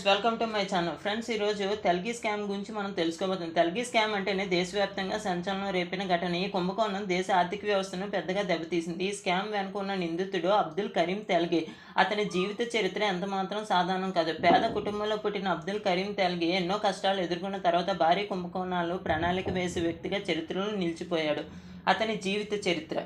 Friends, welcome to my channel. Friends, ఈరోజు తెల్గి scam గురించి మనం తెలుసుకోబోతున్నాం. తెల్గి స్కామ్ అంటేనే దేశవ్యాప్తంగా సంచలనం రేపిన ఘటన. ఈ కుంభకోణం దేశ ఆర్థిక వ్యవస్థను పెద్దగా దెబ్బతీసింది. ఈ స్కామ్ వెనుక ఉన్న నిందితుడు అబ్దుల్ కరీం తెల్గి. అతని జీవిత చరిత్ర ఎంత మాత్రం సాధారణం కాదు. పేద కుటుంబంలో పుట్టిన అబ్దుల్ కరీం తెల్గి ఎన్నో కష్టాలు ఎదుర్కొన్న తర్వాత భారీ కుంభకోణాలు ప్రణాళిక వేసే వ్యక్తిగా చరిత్రలో నిలిచిపోయాడు. అతని జీవిత చరిత్ర.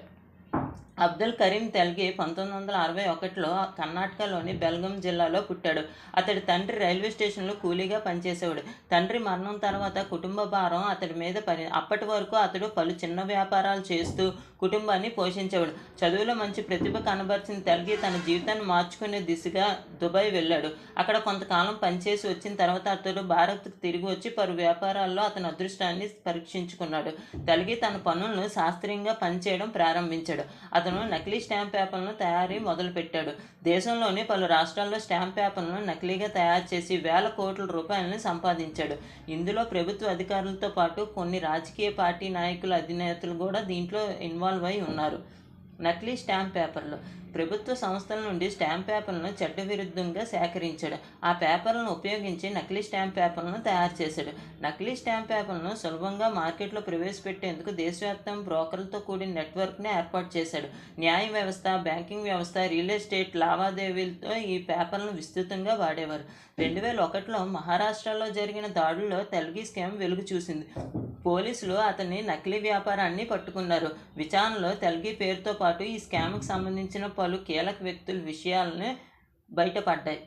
అబ్దుల్ కరీం తెల్గి 1961లో కర్ణాటకలోని బెల్గం జిల్లాలో పుట్టాడు. అతడి తండ్రి రైల్వే స్టేషన్లో కూలీగా పనిచేసేవాడు. తండ్రి మరణం తర్వాత కుటుంబ భారం అతడి మీద అప్పటి వరకు అతడు పలు చిన్న వ్యాపారాలు చేస్తూ కుటుంబాన్ని పోషించేవాడు. చదువులో మంచి ప్రతిభ కనబరిచిన తెల్గి తన జీవితాన్ని మార్చుకునే దిశగా దుబాయ్ వెళ్ళాడు. అక్కడ కొంతకాలం పనిచేసి వచ్చిన తర్వాత అతడు భారత్కు తిరిగి వచ్చి పలు వ్యాపారాల్లో అతని అదృష్టాన్ని పరీక్షించుకున్నాడు. తెల్గి తన పనులను శాస్త్రీయంగా పనిచేయడం ప్రారంభించాడు. అతను నకిలీ స్టాంప్ పేపర్లను తయారీ మొదలుపెట్టాడు. దేశంలోని పలు రాష్ట్రాల్లో స్టాంప్ పేపర్లను నకిలీగా తయారు చేసి వేల కోట్ల రూపాయలను సంపాదించాడు. ఇందులో ప్రభుత్వ అధికారులతో పాటు కొన్ని రాజకీయ పార్టీ నాయకుల అధినేతలు కూడా దీంట్లో ఇన్వాల్వ్ అయి ఉన్నారు. నకిలీ స్టాంప్ పేపర్లు. ప్రభుత్వ సంస్థల నుండి స్టాంప్ పేపర్లను చట్టవిరుద్ధంగా సేకరించాడు. ఆ పేపర్లను ఉపయోగించి నకిలీ స్టాంప్ పేపర్లను తయారు చేశాడు. నకిలీ స్టాంప్ పేపర్లను సులభంగా మార్కెట్లో ప్రవేశపెట్టేందుకు దేశవ్యాప్తంగా బ్రోకర్లతో కూడిన నెట్వర్క్ని ఏర్పాటు చేశాడు. న్యాయ వ్యవస్థ, బ్యాంకింగ్ వ్యవస్థ, రియల్ ఎస్టేట్ లావాదేవీలతో ఈ పేపర్లను విస్తృతంగా వాడేవారు. 2001లో మహారాష్ట్రలో జరిగిన దాడుల్లో తెల్గి స్కామ్ వెలుగు చూసింది. పోలీసులు అతని నకిలీ వ్యాపారాన్ని పట్టుకున్నారు. విచారణలో తెల్గి పేరుతో పాటు ఈ స్కామ్కి సంబంధించిన పలు కీలక వ్యక్తుల విషయాలను బయటపడ్డాయి.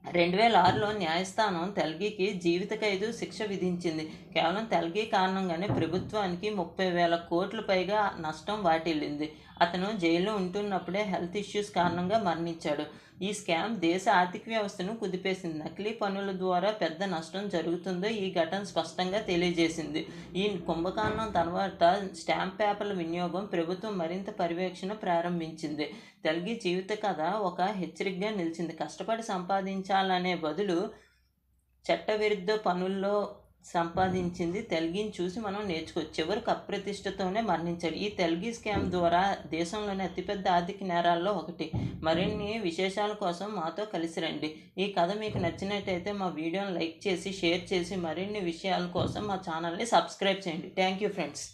2006లో న్యాయస్థానం తెల్గికి జీవిత ఖైదు శిక్ష విధించింది. కేవలం తెల్గి కారణంగానే ప్రభుత్వానికి 30,000 కోట్ల పైగా నష్టం వాటిల్లింది. అతను జైల్లో ఉంటున్నప్పుడే హెల్త్ ఇష్యూస్ కారణంగా మరణించాడు. ఈ స్కామ్ దేశ ఆర్థిక వ్యవస్థను కుదిపేసింది. నకిలీ పన్నుల ద్వారా పెద్ద నష్టం జరుగుతుందో ఈ ఘటన స్పష్టంగా తెలియజేసింది. ఈ కుంభకోణం తర్వాత స్టాంప్ పేపర్ల వినియోగం ప్రభుత్వం మరింత పర్యవేక్షణ ప్రారంభించింది. తెల్గి జీవిత కథ ఒక హెచ్చరికగా నిలిచింది. కష్టపడి సంపాదించాలనే బదులు చట్టవిరుద్ధ పనుల్లో సంపాదించింది తెల్గిని చూసి మనం నేర్చుకోవచ్చు. చివరికి అప్రతిష్టతోనే మరణించాడు. ఈ తెల్గి స్కామ్ ద్వారా దేశంలోని అతిపెద్ద ఆర్థిక నేరాల్లో ఒకటి. మరిన్ని విశేషాల కోసం మాతో కలిసి రండి. ఈ కథ మీకు నచ్చినట్టయితే మా వీడియోని లైక్ చేసి, షేర్ చేసి, మరిన్ని విషయాల కోసం మా ఛానల్ని సబ్స్క్రైబ్ చేయండి. Thank you friends.